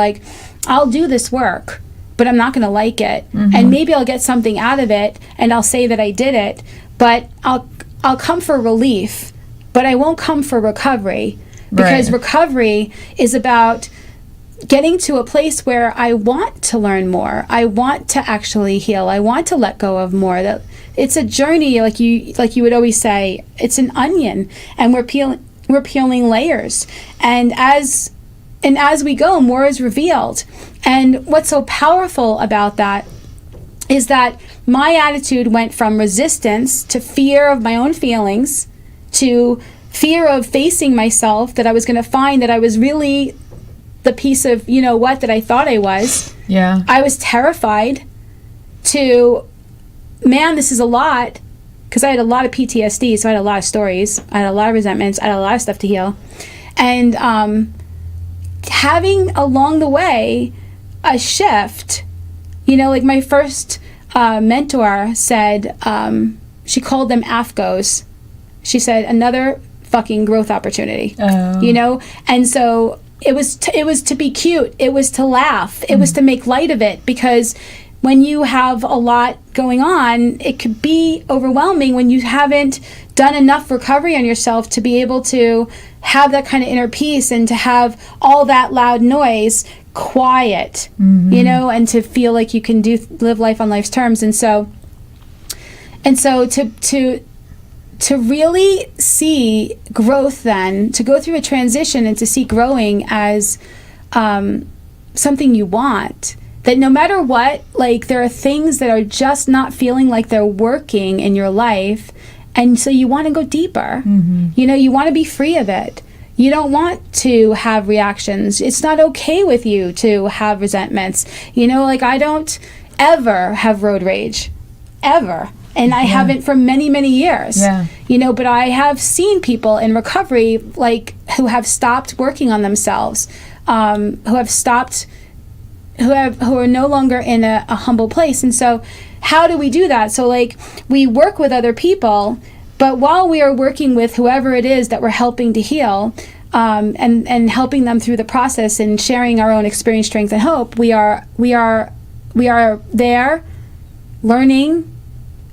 I'll do this work, but I'm not going to like it. And maybe I'll get something out of it and I'll say that I did it, but I'll come for relief, but I won't come for recovery. Because recovery is about getting to a place where I want to learn more. I want to actually heal. I want to let go of more. That it's a journey, like you would always say. It's an onion, and we're peeling layers. And as we go, more is revealed. And what's so powerful about that is that my attitude went from resistance to fear of my own feelings, to fear of facing myself, that I was going to find that I was really the piece of that I thought I was. Yeah. I was terrified to, man, this is a lot, because I had a lot of PTSD, so I had a lot of stories, I had a lot of resentments, I had a lot of stuff to heal. And having along the way a shift, my first mentor said, she called them AFGOs. She said, another fucking growth opportunity. And so it was to be cute. It was to laugh. It was to make light of it, because when you have a lot going on, it could be overwhelming when you haven't done enough recovery on yourself to be able to have that kind of inner peace and to have all that loud noise quiet, and to feel like you can live life on life's terms. And so to really see growth, then to go through a transition and to see growing as something you want, that no matter what, there are things that are just not feeling like they're working in your life, and so you want to go deeper. You want to be free of it. You don't want to have reactions. It's not okay with you to have resentments. I don't ever have road rage, ever. And I haven't for many, many years. But I have seen people in recovery, who have stopped working on themselves, who are no longer in a humble place. And so how do we do that? So we work with other people, but while we are working with whoever it is that we're helping to heal, and helping them through the process and sharing our own experience, strength, and hope, we are there learning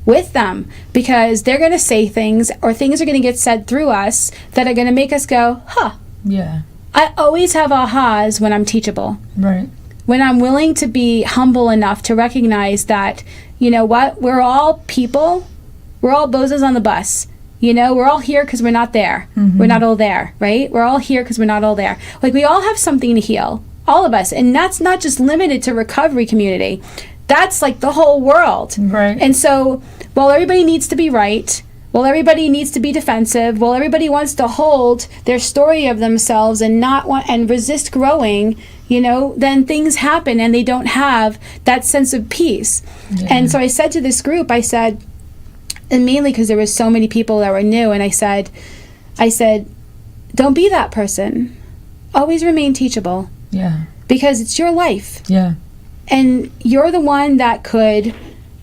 with them, because they're going to say things, or things are going to get said through us that are going to make us go, huh. Yeah. I always have ahas when I'm teachable. Right. When I'm willing to be humble enough to recognize that, we're all people, we're all bozos on the bus. We're all here because we're not there. We're not all there, right? We're all here because we're not all there. We all have something to heal, all of us. And that's not just limited to recovery community. That's the whole world. Right. And so while everybody needs to be right, while everybody needs to be defensive, while everybody wants to hold their story of themselves and not want and resist growing, then things happen and they don't have that sense of peace. Yeah. And so I said to this group, and mainly because there were so many people that were new, and I said, don't be that person. Always remain teachable. Yeah. Because it's your life. Yeah. And you're the one that could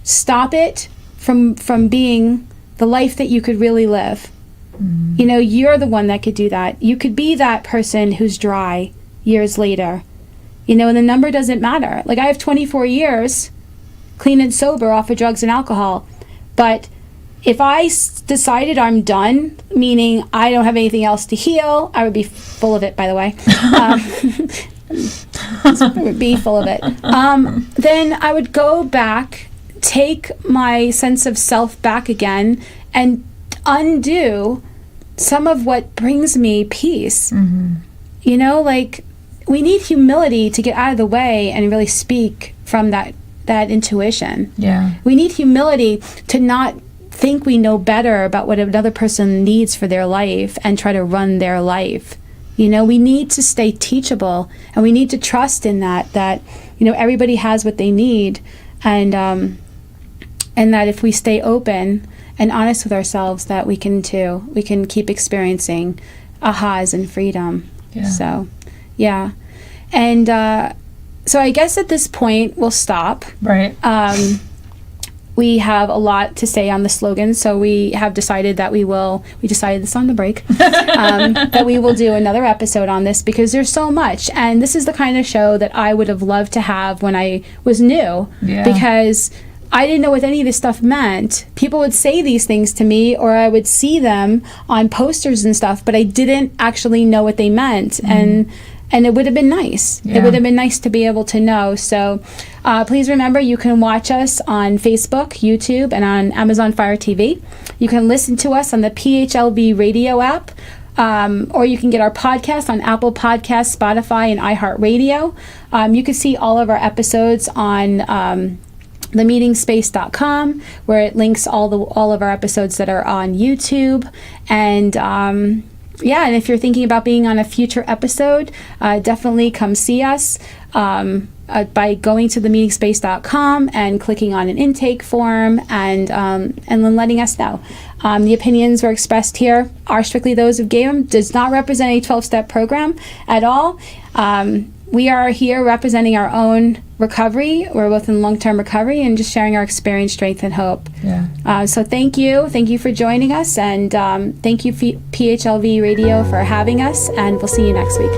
stop it from being the life that you could really live. You're the one that could do that. You could be that person who's dry years later. And the number doesn't matter. I have 24 years clean and sober off of drugs and alcohol. But if I decided I'm done, meaning I don't have anything else to heal, I would be full of it, by the way. I would be full of it. Then I would go back, take my sense of self back again, and undo some of what brings me peace. We need humility to get out of the way and really speak from that intuition. Yeah. We need humility to not think we know better about what another person needs for their life and try to run their life. We need to stay teachable, and we need to trust in that everybody has what they need, and that if we stay open and honest with ourselves, that we can too. We can keep experiencing ahas and freedom. Yeah. So, yeah. And so I guess at this point we'll stop. Right. We have a lot to say on the slogans, so we have decided that we decided this on the break, that we will do another episode on this, because there's so much. And this is the kind of show that I would have loved to have when I was new, because I didn't know what any of this stuff meant. People would say these things to me, or I would see them on posters and stuff, but I didn't actually know what they meant. And it would have been nice. Yeah. It would have been nice to be able to know. So please remember, you can watch us on Facebook, YouTube, and on Amazon Fire TV. You can listen to us on the PHLV Radio app, or you can get our podcast on Apple Podcasts, Spotify, and iHeart Radio. You can see all of our episodes on themeetingspace.com, where it links all of our episodes that are on YouTube. And and if you're thinking about being on a future episode, definitely come see us by going to themeetingspace.com and clicking on an intake form, and then letting us know. The opinions were expressed here are strictly those of GAEM, does not represent a 12-step program at all. We are here representing our own recovery. We're both in long-term recovery and just sharing our experience, strength, and hope. Yeah. So thank you for joining us, and thank you PHLV Radio for having us, and we'll see you next week.